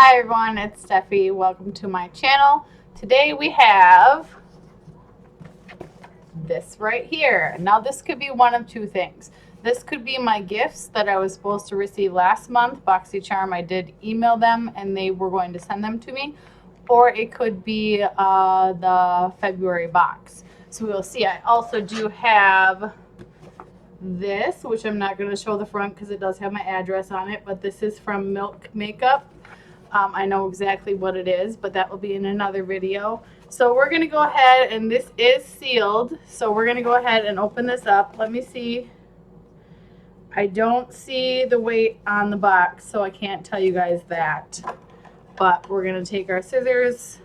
Hi everyone, it's Stefe. Welcome to my channel. Today we have this right here. Now this could be one of two things. This could be my gifts that I was supposed to receive last month. boxycharm, I did email them and they were going to send them to me. Or it could be the February box. So we'll see. I also do have this, which I'm not going to show the front because it does have my address on it, but this is from Milk Makeup. I know exactly what it is, but that will be in another video. So we're going to go ahead, and this is sealed, so we're going to go ahead and open this up. Let me see. I don't see the weight on the box, so I can't tell you guys that. But we're going to take our scissors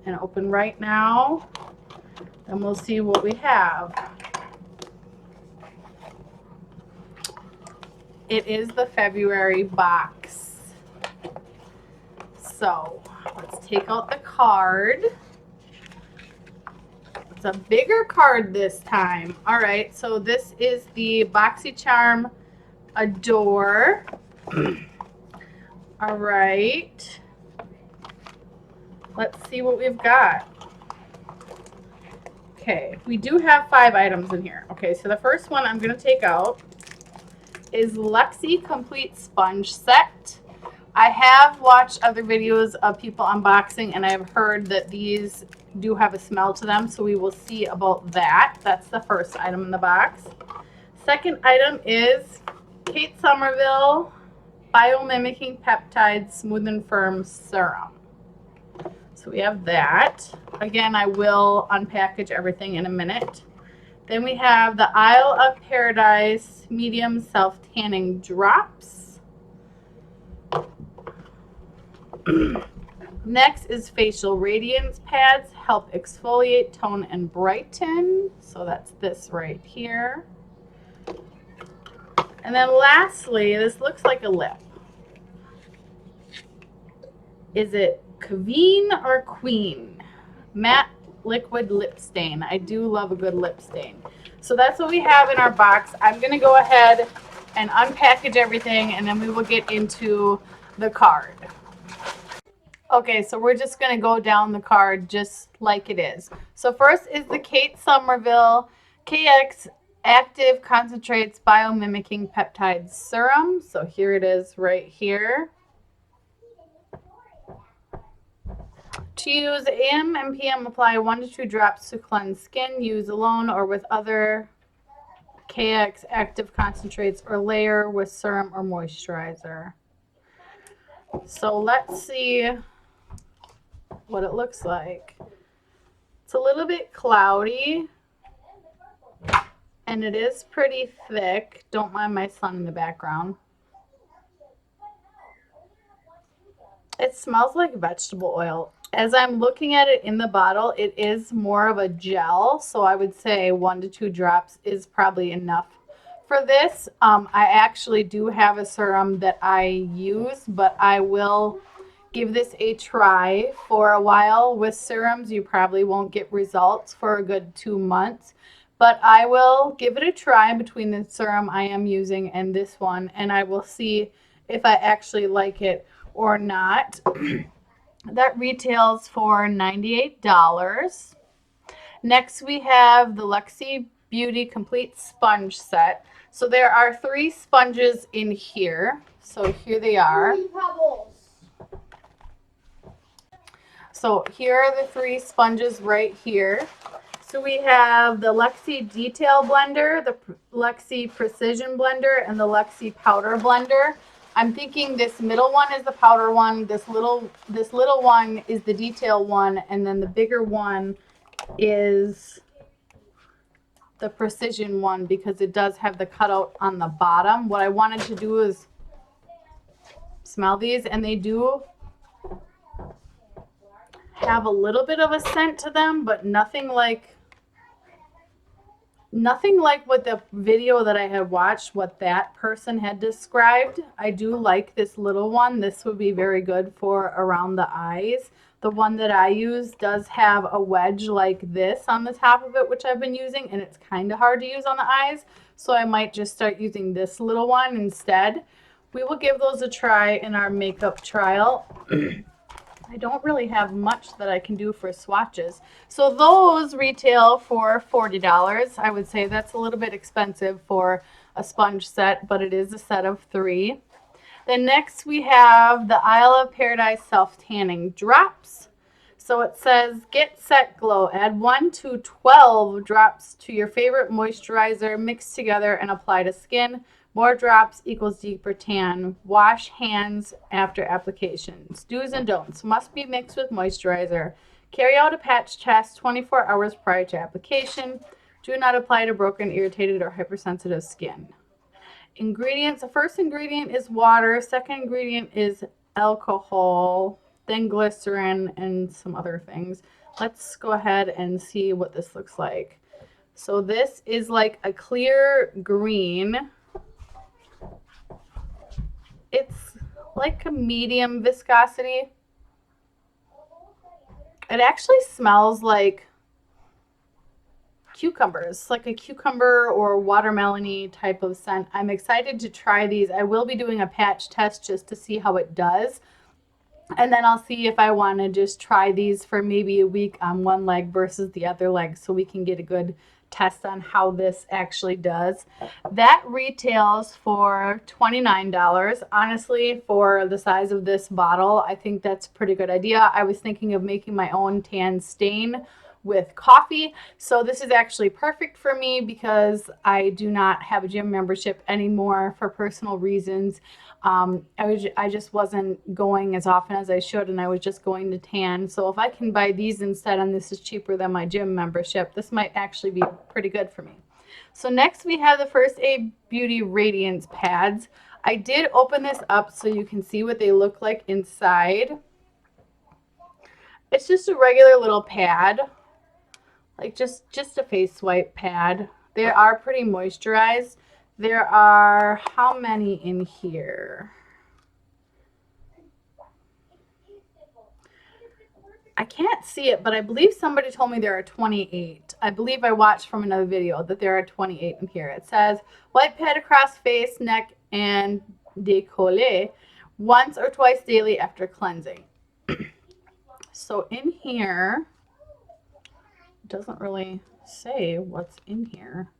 and open right now, and we'll see what we have. It is the February box. So let's take out the card. It's a bigger card this time. All right, so this is the boxycharm Adore. All right. Let's see what we've got. Okay, we do have 5 items in here. Okay, so the first one I'm going to take out is Lexi Complete Sponge Set. I have watched other videos of people unboxing and I have heard that these do have a smell to them, so we will see about that. That's the first item in the box. Second item is Kate Somerville Bio-Mimicking Peptides Smooth and Firm Serum. So we have that. Again, I will unpackage everything in a minute. Then we have the Isle of Paradise Medium Self-Tanning Drops. Next is Facial Radiance Pads, help exfoliate, tone, and brighten. So that's this right here. And then lastly, this looks like a lip. Is it Qveen or Qveen? Matte liquid lip stain. I do love a good lip stain. So that's what we have in our box. I'm going to go ahead and unpackage everything and then we will get into the card. Okay, so we're just going to go down the card just like it is. So first is the Kate Somerville KX Active Concentrates Bio-Mimicking Peptides Serum. So here it is right here. To use AM and PM, apply 1 to 2 drops to cleanse skin. Use alone or with other KX Active Concentrates or layer with serum or moisturizer. So let's see what it looks like. It's a little bit cloudy and it is pretty thick. Don't mind my son in the background. It smells like vegetable oil. As I'm looking at it in the bottle, it is more of a gel, so I would say 1 to 2 drops is probably enough for this. I actually do have a serum that I use, but I will give this a try for a while. With serums, you probably won't get results for a good 2 months, but I will give it a try between the serum I am using and this one, and I will see if I actually like it or not. That retails for $98. Next, we have the Lexi Beauty Complete Sponge Set. So there are 3 sponges in here. So here they are. So here are the 3 sponges right here. So we have the Lexi Detail Blender, the Lexi Precision Blender, and the Lexi Powder Blender. I'm thinking this middle one is the powder one, this little one is the detail one, and then the bigger one is the precision one because it does have the cutout on the bottom. What I wanted to do is smell these, and they do have a little bit of a scent to them, but nothing like what the video that I had watched, what that person had described. I do like this little one. This would be very good for around the eyes. The one that I use does have a wedge like this on the top of it, which I've been using, and it's kind of hard to use on the eyes. So I might just start using this little one instead. we will give those a try in our makeup trial. I don't really have much that I can do for swatches. So those retail for $40. I would say that's a little bit expensive for a sponge set, but it is a set of 3. Then next we have the Isle of Paradise Self Tanning Drops. So it says, get set glow. Add 1 to 12 drops to your favorite moisturizer, mix together and apply to skin. More drops equals deeper tan. Wash hands after applications. Do's and don'ts. Must be mixed with moisturizer. Carry out a patch test 24 hours prior to application. Do not apply to broken, irritated, or hypersensitive skin. Ingredients. The first ingredient is water. Second ingredient is alcohol. Then glycerin and some other things. Let's go ahead and see what this looks like. So this is like a clear green. It's like a medium viscosity. It actually smells like cucumbers, like a cucumber or watermelon-y type of scent. I'm excited to try these. I will be doing a patch test just to see how it does. And then I'll see if I want to just try these for maybe a week on one leg versus the other leg so we can get a good test on how this actually does. That retails for $29. Honestly, for the size of this bottle, I think that's a pretty good idea. I was thinking of making my own tan stain with coffee. So this is actually perfect for me because I do not have a gym membership anymore for personal reasons. I just wasn't going as often as I should, and I was just going to tan. So if I can buy these instead, and this is cheaper than my gym membership, this might actually be pretty good for me. So next we have the First Aid Beauty Radiance pads. I did open this up so you can see what they look like inside. It's just a regular little pad, like just a face wipe pad. They are pretty moisturized. There are how many in here? I can't see it, but I believe somebody told me there are 28. I believe I watched from another video that there are 28 in here. It says, wipe pad across face, neck, and décolleté once or twice daily after cleansing. So in here, it doesn't really say what's in here.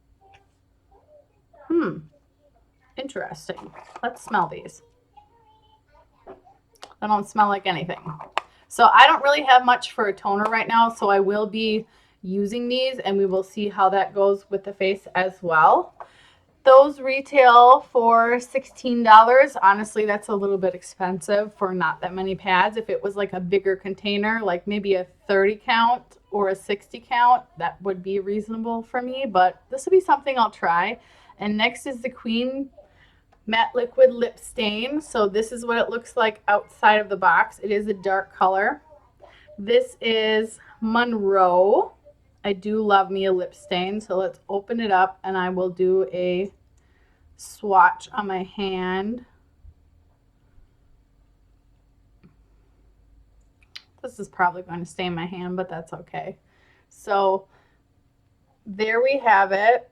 Interesting. Let's smell these. They don't smell like anything. So I don't really have much for a toner right now, so I will be using these, and we will see how that goes with the face as well. Those retail for $16. Honestly, that's a little bit expensive for not that many pads. If it was like a bigger container, like maybe a 30 count or a 60 count, that would be reasonable for me, but this will be something I'll try. And next is the Qveen Matte Liquid Lip Stain. So this is what it looks like outside of the box. It is a dark color. This is Monroe. I do love me a lip stain. So let's open it up and I will do a swatch on my hand. This is probably going to stain my hand, but that's okay. So there we have it.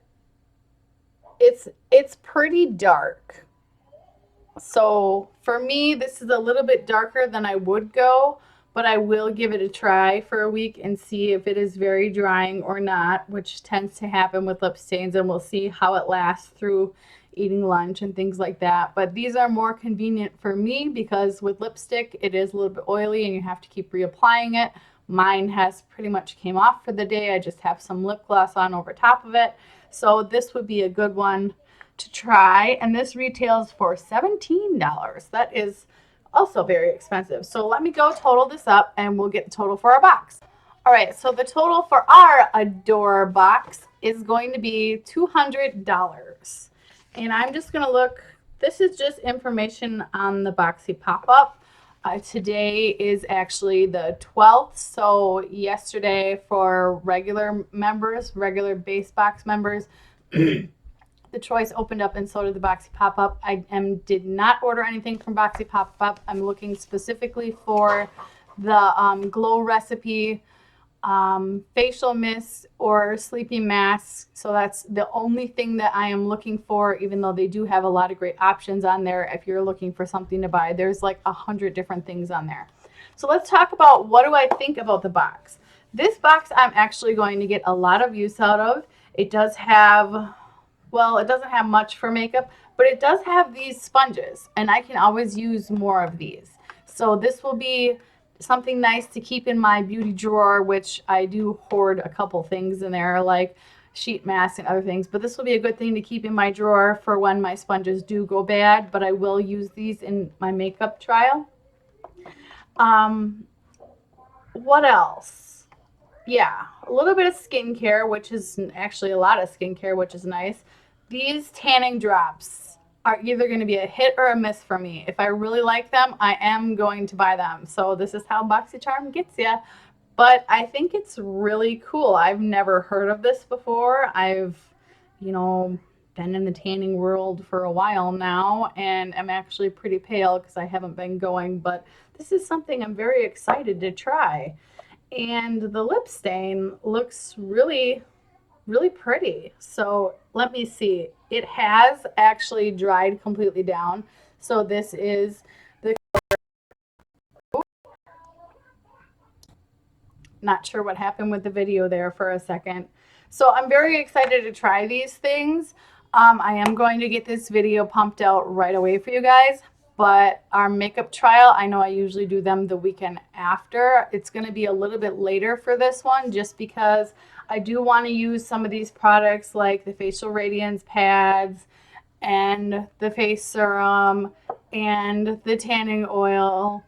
It's pretty dark. So for me, this is a little bit darker than I would go, but I will give it a try for a week and see if it is very drying or not, which tends to happen with lip stains, and we'll see how it lasts through eating lunch and things like that. But these are more convenient for me because with lipstick, it is a little bit oily and you have to keep reapplying it. Mine has pretty much came off for the day. I just have some lip gloss on over top of it. So this would be a good one to try. And this retails for $17. That is also very expensive. So let me go total this up and we'll get the total for our box. All right, so the total for our Adore box is going to be $200. And I'm just going to look. This is just information on the Boxy pop-up. Today is actually the 12th, so yesterday for regular members, regular base box members, the choice opened up and so did the Boxy pop-up. I did not order anything from Boxy pop-up. I'm looking specifically for the glow recipe facial mist or sleeping masks. So that's the only thing that I am looking for, even though they do have a lot of great options on there. If you're looking for something to buy, there's like 100 different things on there. So let's talk about what do I think about the box. This box I'm actually going to get a lot of use out of. It does have, well, it doesn't have much for makeup, but it does have these sponges, and I can always use more of these. So this will be something nice to keep in my beauty drawer, which I do hoard a couple things in there, like sheet masks and other things. But this will be a good thing to keep in my drawer for when my sponges do go bad, but I will use these in my makeup trial. What else? Yeah, a little bit of skincare, which is actually a lot of skincare, which is nice. These tanning drops are either going to be a hit or a miss for me. If I really like them, I am going to buy them. So this is how boxycharm gets you. But I think it's really cool. I've never heard of this before. I've, been in the tanning world for a while now, and I'm actually pretty pale because I haven't been going, but this is something I'm very excited to try. And the lip stain looks really, really pretty. So let me see. It has actually dried completely down. So this is the, not sure what happened with the video there for a second. So I'm very excited to try these things. I am going to get this video pumped out right away for you guys. But our makeup trial, I know I usually do them the weekend after. It's going to be a little bit later for this one just because I do want to use some of these products like the facial radiance pads and the face serum and the tanning oil.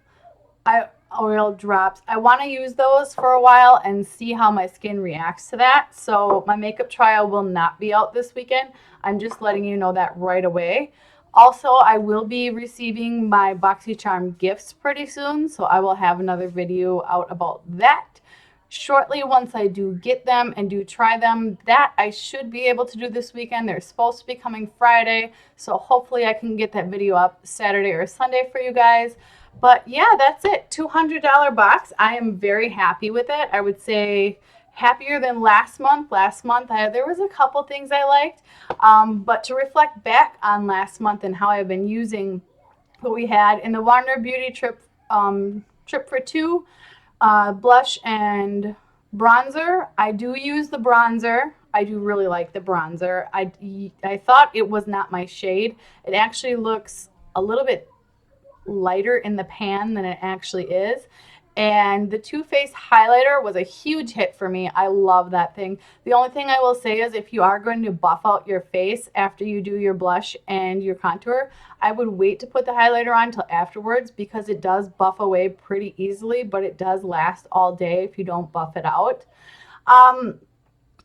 Oil drops. I want to use those for a while and see how my skin reacts to that. So my makeup trial will not be out this weekend. I'm just letting you know that right away. Also, I will be receiving my boxycharm gifts pretty soon, so I will have another video out about that shortly once I do get them and do try them. That I should be able to do this weekend. They're supposed to be coming Friday, so hopefully I can get that video up Saturday or Sunday for you guys. But yeah, that's it. $200 box. I am very happy with it. I would say happier than last month. Last month, there was a couple things I liked. But to reflect back on last month and how I've been using what we had in the Wander Beauty trip for two, blush and bronzer. I do use the bronzer. I do really like the bronzer. I thought it was not my shade. It actually looks a little bit lighter in the pan than it actually is. And the Too Faced highlighter was a huge hit for me. I love that thing. The only thing I will say is if you are going to buff out your face after you do your blush and your contour, I would wait to put the highlighter on until afterwards because it does buff away pretty easily, but it does last all day if you don't buff it out.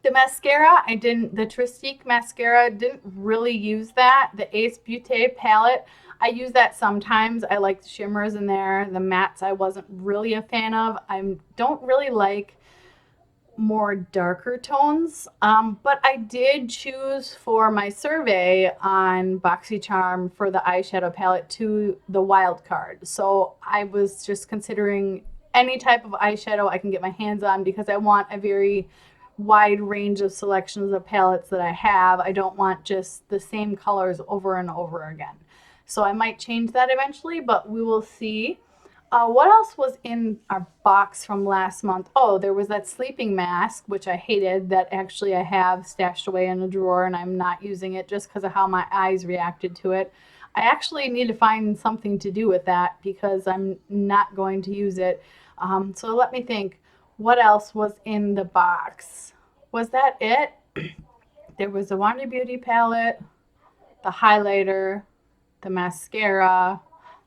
The mascara, the Tristique mascara, didn't really use that. The Ace Beauté palette, I use that sometimes. I like the shimmers in there. The mattes I wasn't really a fan of. I don't really like more darker tones, but I did choose for my survey on BoxyCharm for the eyeshadow palette to the wild card. So I was just considering any type of eyeshadow I can get my hands on because I want a very wide range of selections of palettes that I have. I don't want just the same colors over and over again. So I might change that eventually, but we will see. What else was in our box from last month? Oh, there was that sleeping mask, which I hated, that actually I have stashed away in a drawer and I'm not using it just because of how my eyes reacted to it. I actually need to find something to do with that because I'm not going to use it. So let me think. What else was in the box? Was that it? There was the Wander Beauty palette, the highlighter, the mascara,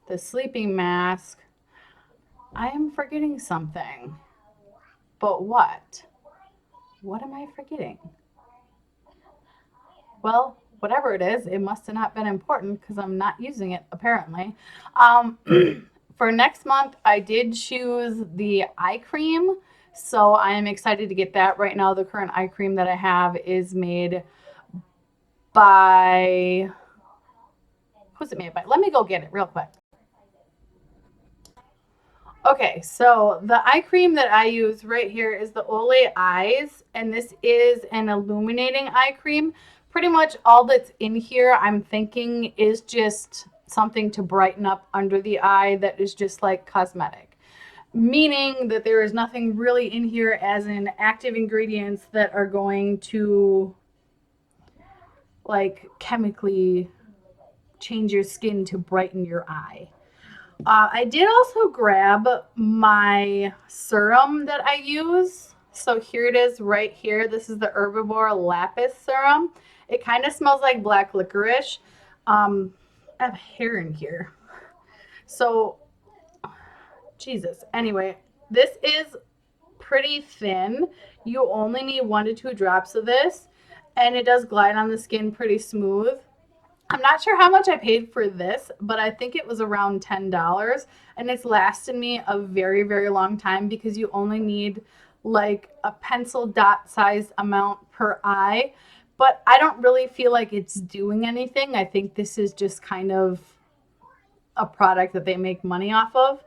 the sleeping mask. I am forgetting something. But what? What am I forgetting? Well, whatever it is, it must have not been important because I'm not using it apparently. For next month, I did choose the eye cream. So I am excited to get that. Right now, the current eye cream that I have is made by, who's it made by? Let me go get it real quick. Okay, so the eye cream that I use right here is the Olay Eyes, and this is an illuminating eye cream. Pretty much all that's in here, I'm thinking, is just something to brighten up under the eye that is just like cosmetic. Meaning that there is nothing really in here as in active ingredients that are going to like chemically change your skin to brighten your eye. I did also grab my serum that I use. So here it is right here. This is the Herbivore Lapis Serum. It kind of smells like black licorice. I have hair in here. So, Jesus. Anyway, this is pretty thin. You only need 1 to 2 drops of this, and it does glide on the skin pretty smooth. I'm not sure how much I paid for this, but I think it was around $10, and it's lasted me a very, very long time because you only need like a pencil dot size amount per eye, but I don't really feel like it's doing anything. I think this is just kind of a product that they make money off of.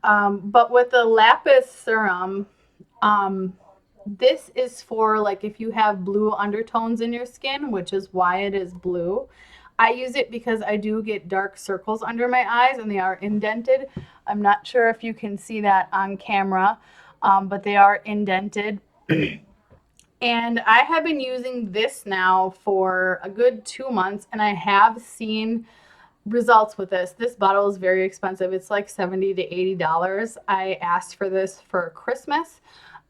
But with the Lapis Serum, this is for like if you have blue undertones in your skin, which is why it is blue. I use it because I do get dark circles under my eyes and they are indented. I'm not sure if you can see that on camera, but they are indented. And I have been using this now for a good 2 months, and I have seen results with this. This bottle is very expensive. It's like $70 to $80. I asked for this for Christmas,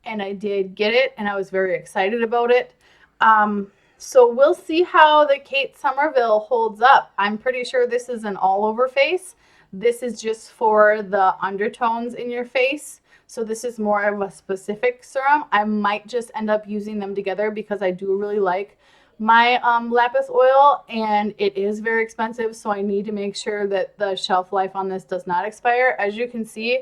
and I did get it, and I was very excited about it. So we'll see how the Kate Somerville holds up. I'm pretty sure this is an all-over face. This is just for the undertones in your face. So this is more of a specific serum. I might just end up using them together because I do really like my lapis oil, and it is very expensive. So I need to make sure that the shelf life on this does not expire. As you can see,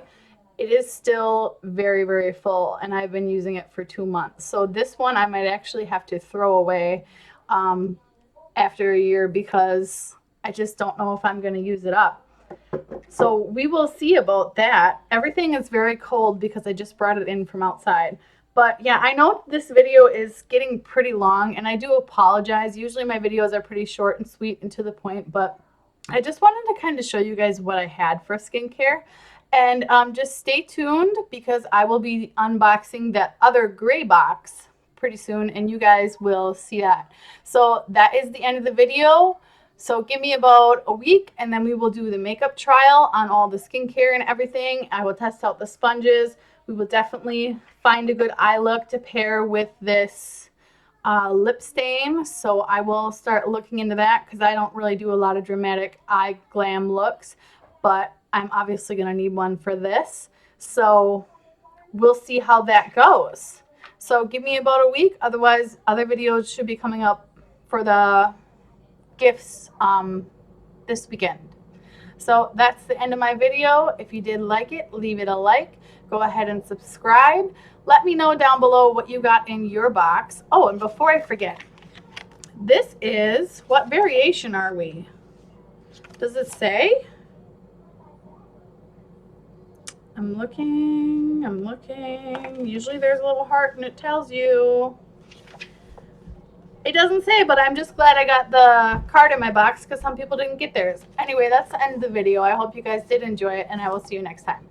it is still very, very full, and I've been using it for 2 months. So this one I might actually have to throw away after a year because I just don't know if I'm going to use it up. So we will see about that. Everything is very cold because I just brought it in from outside. But yeah, I know this video is getting pretty long, and I do apologize. Usually my videos are pretty short and sweet and to the point, but I just wanted to kind of show you guys what I had for skincare. And just stay tuned because I will be unboxing that other gray box pretty soon, and you guys will see that. So that is the end of the video. So give me about a week, and then we will do the makeup trial on all the skincare and everything. I will test out the sponges. We will definitely find a good eye look to pair with this lip stain. So I will start looking into that because I don't really do a lot of dramatic eye glam looks, but I'm obviously going to need one for this. So we'll see how that goes. So give me about a week. Otherwise, other videos should be coming up for the gifts this weekend. So that's the end of my video. If you did like it, leave it a like. Go ahead and subscribe. Let me know down below what you got in your box. Oh, and before I forget, this is, what variation are we? Does it say? I'm looking. Usually there's a little heart and it tells you. It doesn't say, but I'm just glad I got the card in my box because some people didn't get theirs. Anyway, that's the end of the video. I hope you guys did enjoy it, and I will see you next time.